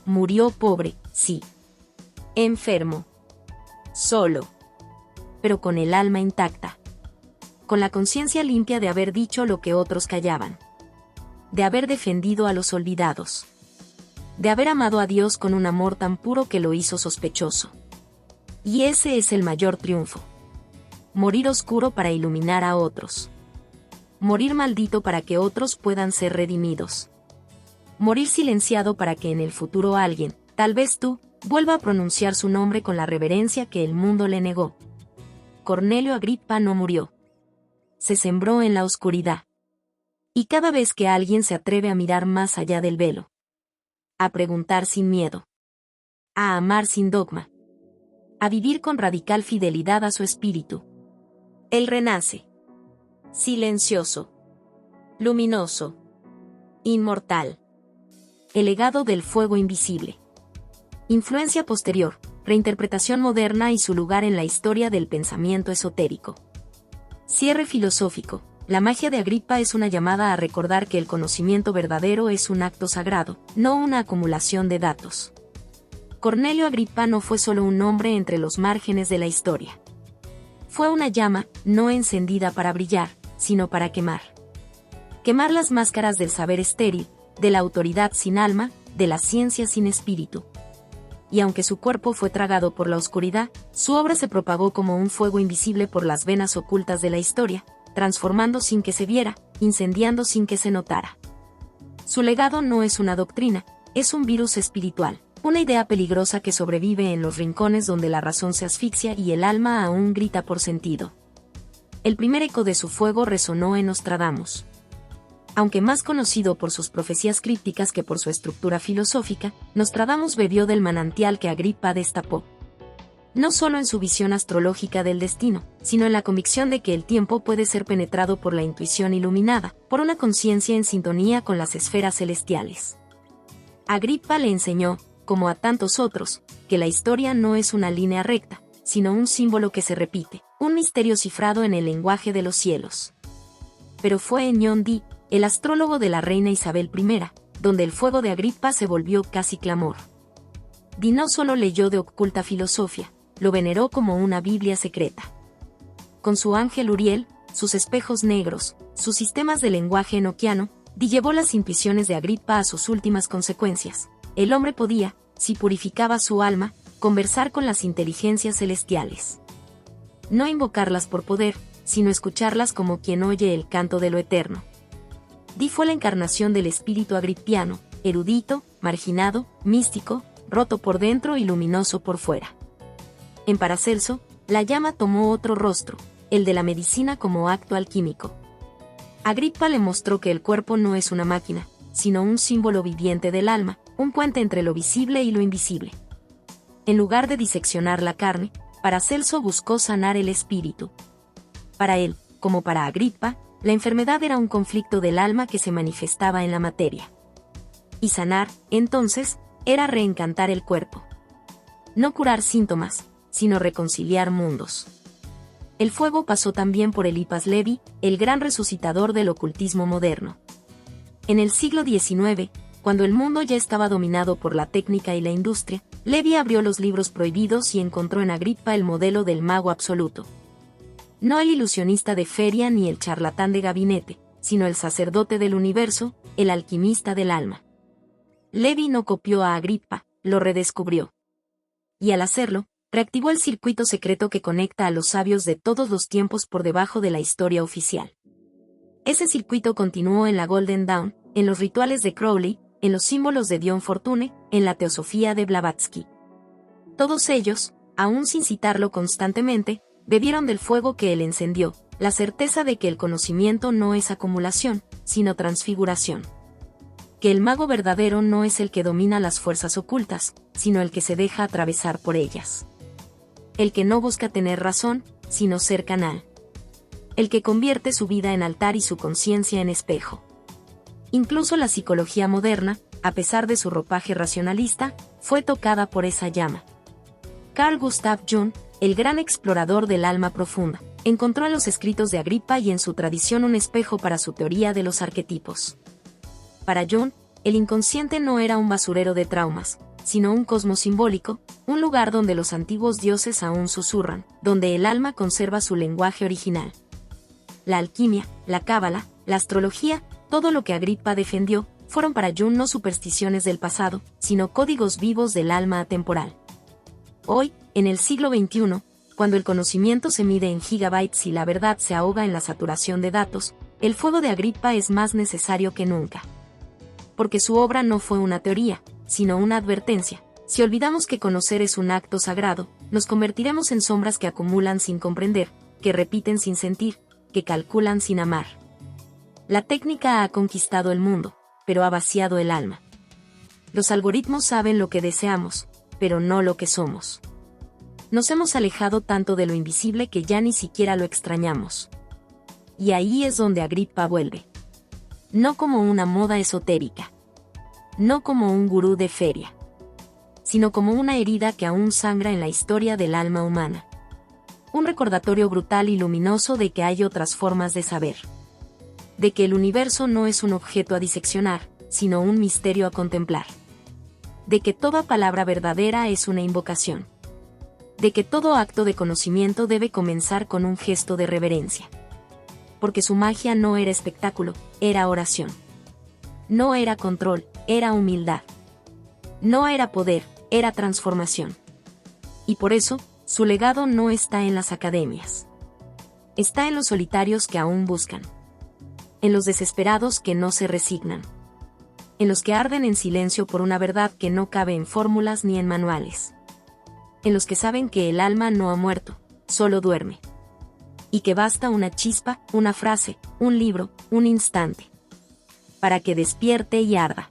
Speaker 1: Murió pobre, sí. Enfermo. Solo. Pero con el alma intacta. Con la conciencia limpia de haber dicho lo que otros callaban. De haber defendido a los olvidados. De haber amado a Dios con un amor tan puro que lo hizo sospechoso. Y ese es el mayor triunfo. Morir oscuro para iluminar a otros. Morir maldito para que otros puedan ser redimidos. morir silenciado para que en el futuro alguien, tal vez tú, vuelva a pronunciar su nombre con la reverencia que el mundo le negó. Cornelio Agripa no murió. Se sembró en la oscuridad. Y cada vez que alguien se atreve a mirar más allá del velo, a preguntar sin miedo, a amar sin dogma, a vivir con radical fidelidad a su espíritu, él renace. Silencioso, luminoso, inmortal. El legado del fuego invisible. Influencia posterior, reinterpretación moderna y su lugar en la historia del pensamiento esotérico. Cierre filosófico. La magia de Agripa es una llamada a recordar que el conocimiento verdadero es un acto sagrado, no una acumulación de datos. Cornelio Agripa no fue solo un nombre entre los márgenes de la historia. Fue una llama, no encendida para brillar, sino para quemar. Quemar las máscaras del saber estéril, de la autoridad sin alma, de la ciencia sin espíritu. Y aunque su cuerpo fue tragado por la oscuridad, su obra se propagó como un fuego invisible por las venas ocultas de la historia, transformando sin que se viera, incendiando sin que se notara. Su legado no es una doctrina, es un virus espiritual, una idea peligrosa que sobrevive en los rincones donde la razón se asfixia y el alma aún grita por sentido. El primer eco de su fuego resonó en Nostradamus. Aunque más conocido por sus profecías crípticas que por su estructura filosófica, Nostradamus bebió del manantial que Agripa destapó. No solo en su visión astrológica del destino, sino en la convicción de que el tiempo puede ser penetrado por la intuición iluminada, por una conciencia en sintonía con las esferas celestiales. Agripa le enseñó, como a tantos otros, que la historia no es una línea recta, sino un símbolo que se repite, un misterio cifrado en el lenguaje de los cielos. Pero fue en John Dee, el astrólogo de la reina Isabel I, donde el fuego de Agripa se volvió casi clamor. Dee no solo leyó de oculta filosofía, lo veneró como una Biblia secreta. Con su ángel Uriel, sus espejos negros, sus sistemas de lenguaje enoquiano, Dee llevó las intuiciones de Agripa a sus últimas consecuencias. El hombre podía, si purificaba su alma, conversar con las inteligencias celestiales. No invocarlas por poder, sino escucharlas como quien oye el canto de lo eterno. Dee fue la encarnación del espíritu agripiano, erudito, marginado, místico, roto por dentro y luminoso por fuera. En Paracelso, la llama tomó otro rostro, el de la medicina como acto alquímico. Agripa le mostró que el cuerpo no es una máquina, sino un símbolo viviente del alma, un puente entre lo visible y lo invisible. En lugar de diseccionar la carne, Paracelso buscó sanar el espíritu. Para él, como para Agripa, la enfermedad era un conflicto del alma que se manifestaba en la materia. Y sanar, entonces, era reencantar el cuerpo. No curar síntomas, sino reconciliar mundos. El fuego pasó también por Eliphas Levi, el gran resucitador del ocultismo moderno. En el siglo XIX, cuando el mundo ya estaba dominado por la técnica y la industria, Levi abrió los libros prohibidos y encontró en Agripa el modelo del mago absoluto. No el ilusionista de feria ni el charlatán de gabinete, sino el sacerdote del universo, el alquimista del alma. Levi no copió a Agripa, lo redescubrió. Y al hacerlo, reactivó el circuito secreto que conecta a los sabios de todos los tiempos por debajo de la historia oficial. Ese circuito continuó en la Golden Dawn, en los rituales de Crowley, en los símbolos de Dion Fortune, en la teosofía de Blavatsky. Todos ellos, aún sin citarlo constantemente, bebieron del fuego que él encendió, la certeza de que el conocimiento no es acumulación, sino transfiguración. Que el mago verdadero no es el que domina las fuerzas ocultas, sino el que se deja atravesar por ellas. El que no busca tener razón, sino ser canal. El que convierte su vida en altar y su conciencia en espejo. Incluso la psicología moderna, a pesar de su ropaje racionalista, fue tocada por esa llama. Carl Gustav Jung, el gran explorador del alma profunda, encontró en los escritos de Agripa y en su tradición un espejo para su teoría de los arquetipos. Para Jung, el inconsciente no era un basurero de traumas, sino un cosmos simbólico, un lugar donde los antiguos dioses aún susurran, donde el alma conserva su lenguaje original. La alquimia, la cábala, la astrología, todo lo que Agripa defendió, fueron para Jung no supersticiones del pasado, sino códigos vivos del alma atemporal. Hoy, en el siglo XXI, cuando el conocimiento se mide en gigabytes y la verdad se ahoga en la saturación de datos, el fuego de Agripa es más necesario que nunca. Porque su obra no fue una teoría, sino una advertencia. Si olvidamos que conocer es un acto sagrado, nos convertiremos en sombras que acumulan sin comprender, que repiten sin sentir, que calculan sin amar. La técnica ha conquistado el mundo, pero ha vaciado el alma. Los algoritmos saben lo que deseamos, pero no lo que somos. Nos hemos alejado tanto de lo invisible que ya ni siquiera lo extrañamos. Y ahí es donde Agrippa vuelve. No como una moda esotérica. No como un gurú de feria. Sino como una herida que aún sangra en la historia del alma humana. Un recordatorio brutal y luminoso de que hay otras formas de saber. De que el universo no es un objeto a diseccionar, sino un misterio a contemplar. De que toda palabra verdadera es una invocación. De que todo acto de conocimiento debe comenzar con un gesto de reverencia. Porque su magia no era espectáculo, era oración. No era control, era humildad. No era poder, era transformación. Y por eso, su legado no está en las academias. Está en los solitarios que aún buscan. En los desesperados que no se resignan. En los que arden en silencio por una verdad que no cabe en fórmulas ni en manuales. En los que saben que el alma no ha muerto, solo duerme. Y que basta una chispa, una frase, un libro, un instante. Para que despierte y arda.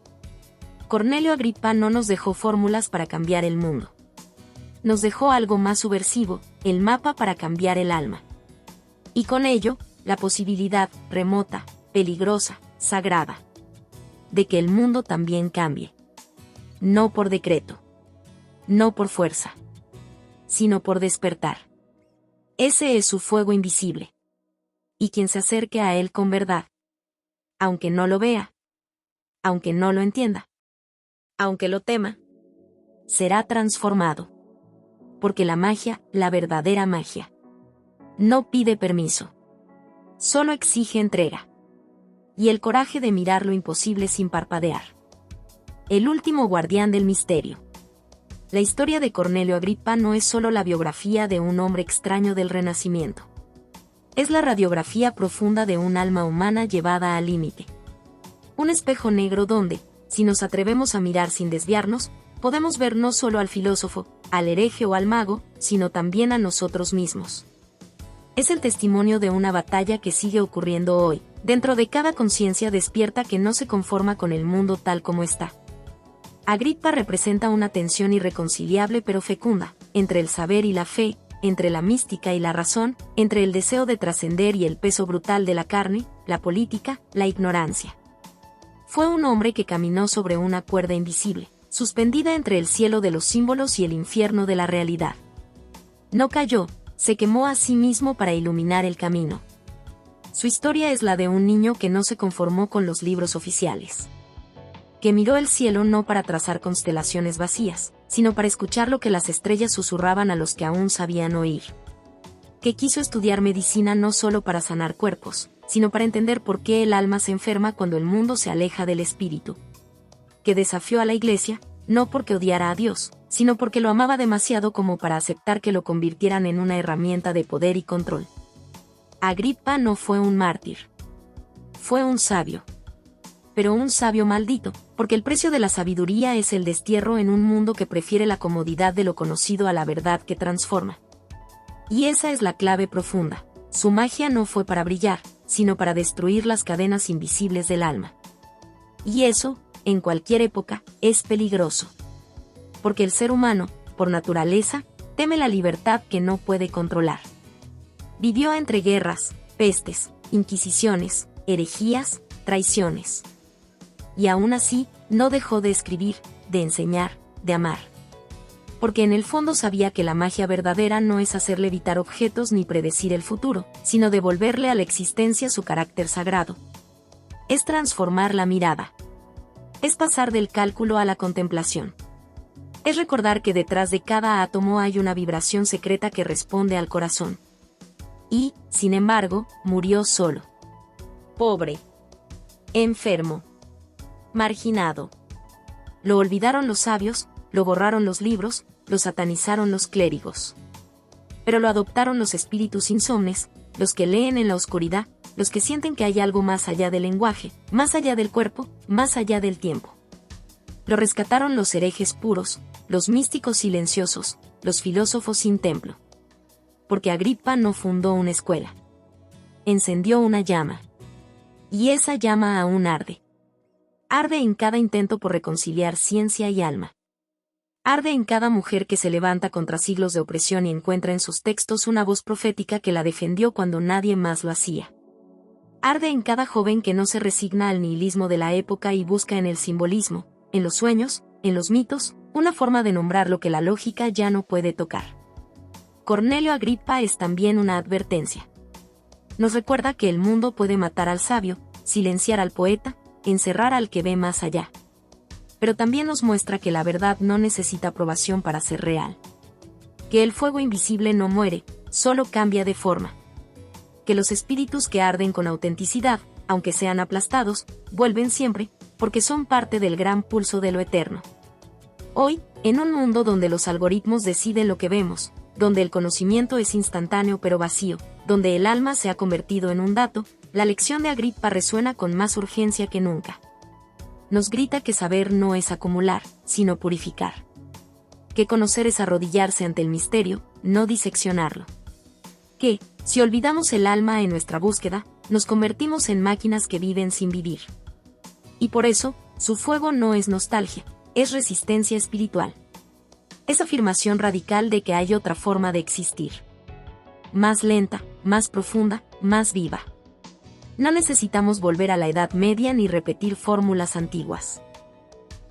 Speaker 1: Cornelio Agrippa no nos dejó fórmulas para cambiar el mundo. Nos dejó algo más subversivo, el mapa para cambiar el alma. Y con ello, la posibilidad, remota, peligrosa, sagrada, de que el mundo también cambie. No por decreto. No por fuerza. Sino por despertar. Ese es su fuego invisible. Y quien se acerque a él con verdad, aunque no lo vea, aunque no lo entienda, aunque lo tema, será transformado. Porque la magia, la verdadera magia, no pide permiso. Solo exige entrega. Y el coraje de mirar lo imposible sin parpadear. El último guardián del misterio. La historia de Cornelio Agrippa no es solo la biografía de un hombre extraño del Renacimiento. Es la radiografía profunda de un alma humana llevada al límite. Un espejo negro donde, si nos atrevemos a mirar sin desviarnos, podemos ver no solo al filósofo, al hereje o al mago, sino también a nosotros mismos. Es el testimonio de una batalla que sigue ocurriendo hoy, dentro de cada conciencia despierta que no se conforma con el mundo tal como está. Agrippa representa una tensión irreconciliable pero fecunda, entre el saber y la fe, entre la mística y la razón, entre el deseo de trascender y el peso brutal de la carne, la política, la ignorancia. Fue un hombre que caminó sobre una cuerda invisible, suspendida entre el cielo de los símbolos y el infierno de la realidad. No cayó, se quemó a sí mismo para iluminar el camino. Su historia es la de un niño que no se conformó con los libros oficiales. Que miró el cielo no para trazar constelaciones vacías, sino para escuchar lo que las estrellas susurraban a los que aún sabían oír. Que quiso estudiar medicina no solo para sanar cuerpos, sino para entender por qué el alma se enferma cuando el mundo se aleja del espíritu. Que desafió a la Iglesia, no porque odiara a Dios, sino porque lo amaba demasiado como para aceptar que lo convirtieran en una herramienta de poder y control. Agrippa no fue un mártir. Fue un sabio. Pero un sabio maldito, porque el precio de la sabiduría es el destierro en un mundo que prefiere la comodidad de lo conocido a la verdad que transforma. Y esa es la clave profunda. Su magia no fue para brillar, sino para destruir las cadenas invisibles del alma. Y eso, en cualquier época, es peligroso. Porque el ser humano, por naturaleza, teme la libertad que no puede controlar. Vivió entre guerras, pestes, inquisiciones, herejías, traiciones. Y aún así, no dejó de escribir, de enseñar, de amar. Porque en el fondo sabía que la magia verdadera no es hacer levitar objetos ni predecir el futuro, sino devolverle a la existencia su carácter sagrado. Es transformar la mirada. Es pasar del cálculo a la contemplación. Es recordar que detrás de cada átomo hay una vibración secreta que responde al corazón. Y, sin embargo, murió solo. Pobre. Enfermo. Marginado. Lo olvidaron los sabios, lo borraron los libros, lo satanizaron los clérigos. Pero lo adoptaron los espíritus insomnes, los que leen en la oscuridad, los que sienten que hay algo más allá del lenguaje, más allá del cuerpo, más allá del tiempo. Lo rescataron los herejes puros, los místicos silenciosos, los filósofos sin templo. Porque Agripa no fundó una escuela. Encendió una llama. Y esa llama aún arde. Arde en cada intento por reconciliar ciencia y alma. Arde en cada mujer que se levanta contra siglos de opresión y encuentra en sus textos una voz profética que la defendió cuando nadie más lo hacía. Arde en cada joven que no se resigna al nihilismo de la época y busca en el simbolismo, en los sueños, en los mitos, una forma de nombrar lo que la lógica ya no puede tocar. Cornelio Agripa es también una advertencia. Nos recuerda que el mundo puede matar al sabio, silenciar al poeta, encerrar al que ve más allá. Pero también nos muestra que la verdad no necesita aprobación para ser real. Que el fuego invisible no muere, solo cambia de forma. Que los espíritus que arden con autenticidad, aunque sean aplastados, vuelven siempre, porque son parte del gran pulso de lo eterno. Hoy, en un mundo donde los algoritmos deciden lo que vemos, donde el conocimiento es instantáneo pero vacío, donde el alma se ha convertido en un dato, la lección de Agripa resuena con más urgencia que nunca. Nos grita que saber no es acumular, sino purificar. Que conocer es arrodillarse ante el misterio, no diseccionarlo. Que, si olvidamos el alma en nuestra búsqueda, nos convertimos en máquinas que viven sin vivir. Y por eso, su fuego no es nostalgia, es resistencia espiritual. Es afirmación radical de que hay otra forma de existir. Más lenta, más profunda, más viva. No necesitamos volver a la Edad Media ni repetir fórmulas antiguas.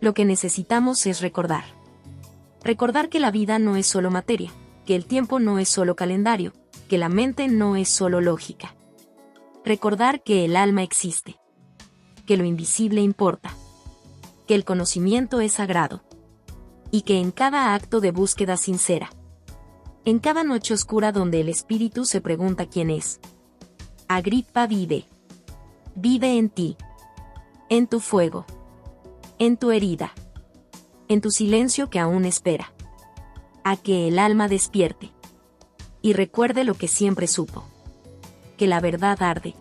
Speaker 1: Lo que necesitamos es recordar. Recordar que la vida no es solo materia, que el tiempo no es solo calendario, que la mente no es solo lógica. Recordar que el alma existe. Que lo invisible importa. Que el conocimiento es sagrado. Y que en cada acto de búsqueda sincera, en cada noche oscura donde el espíritu se pregunta quién es, Agripa vive. Vive en ti. En tu fuego. En tu herida. En tu silencio que aún espera. A que el alma despierte. Y recuerde lo que siempre supo. Que la verdad arde.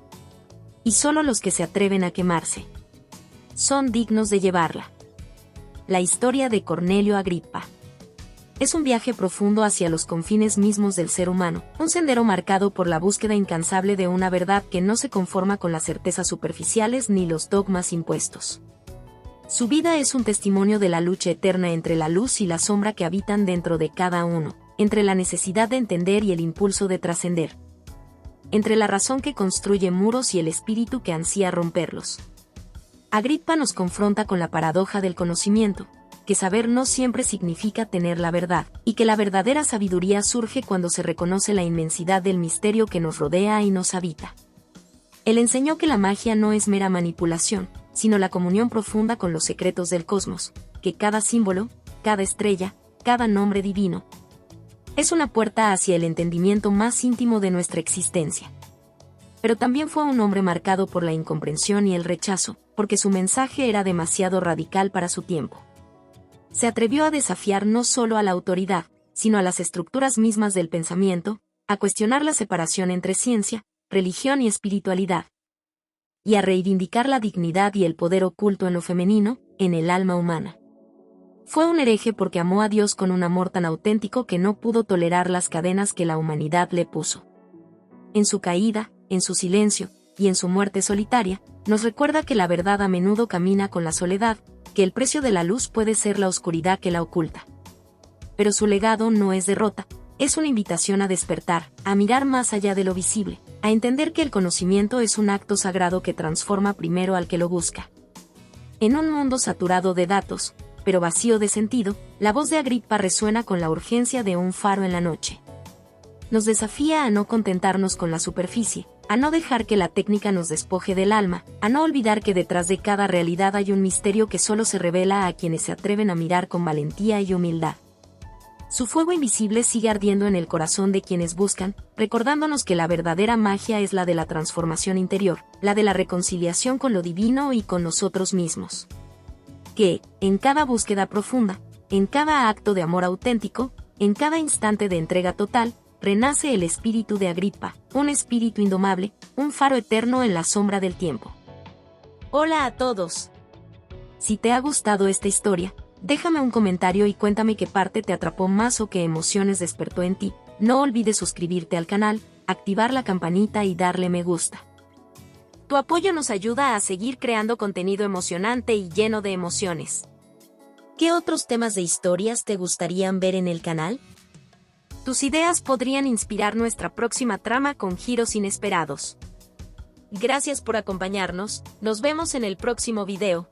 Speaker 1: Y solo los que se atreven a quemarse son dignos de llevarla. La historia de Cornelio Agripa. Es un viaje profundo hacia los confines mismos del ser humano, un sendero marcado por la búsqueda incansable de una verdad que no se conforma con las certezas superficiales ni los dogmas impuestos. Su vida es un testimonio de la lucha eterna entre la luz y la sombra que habitan dentro de cada uno, entre la necesidad de entender y el impulso de trascender, entre la razón que construye muros y el espíritu que ansía romperlos. Agripa nos confronta con la paradoja del conocimiento, que saber no siempre significa tener la verdad, y que la verdadera sabiduría surge cuando se reconoce la inmensidad del misterio que nos rodea y nos habita. Él enseñó que la magia no es mera manipulación, sino la comunión profunda con los secretos del cosmos, que cada símbolo, cada estrella, cada nombre divino, es una puerta hacia el entendimiento más íntimo de nuestra existencia. Pero también fue un hombre marcado por la incomprensión y el rechazo, porque su mensaje era demasiado radical para su tiempo. Se atrevió a desafiar no solo a la autoridad, sino a las estructuras mismas del pensamiento, a cuestionar la separación entre ciencia, religión y espiritualidad, y a reivindicar la dignidad y el poder oculto en lo femenino, en el alma humana. Fue un hereje porque amó a Dios con un amor tan auténtico que no pudo tolerar las cadenas que la humanidad le puso. En su caída, en su silencio, y en su muerte solitaria, nos recuerda que la verdad a menudo camina con la soledad, que el precio de la luz puede ser la oscuridad que la oculta. Pero su legado no es derrota, es una invitación a despertar, a mirar más allá de lo visible, a entender que el conocimiento es un acto sagrado que transforma primero al que lo busca. En un mundo saturado de datos, pero vacío de sentido, la voz de Agripa resuena con la urgencia de un faro en la noche. Nos desafía a no contentarnos con la superficie, a no dejar que la técnica nos despoje del alma, a no olvidar que detrás de cada realidad hay un misterio que solo se revela a quienes se atreven a mirar con valentía y humildad. Su fuego invisible sigue ardiendo en el corazón de quienes buscan, recordándonos que la verdadera magia es la de la transformación interior, la de la reconciliación con lo divino y con nosotros mismos. Que, en cada búsqueda profunda, en cada acto de amor auténtico, en cada instante de entrega total, renace el espíritu de Agripa, un espíritu indomable, un faro eterno en la sombra del tiempo. Hola a todos. Si te ha gustado esta historia, déjame un comentario y cuéntame qué parte te atrapó más o qué emociones despertó en ti. No olvides suscribirte al canal, activar la campanita y darle me gusta. Tu apoyo nos ayuda a seguir creando contenido emocionante y lleno de emociones. ¿Qué otros temas de historias te gustarían ver en el canal? Tus ideas podrían inspirar nuestra próxima trama con giros inesperados. Gracias por acompañarnos, nos vemos en el próximo video.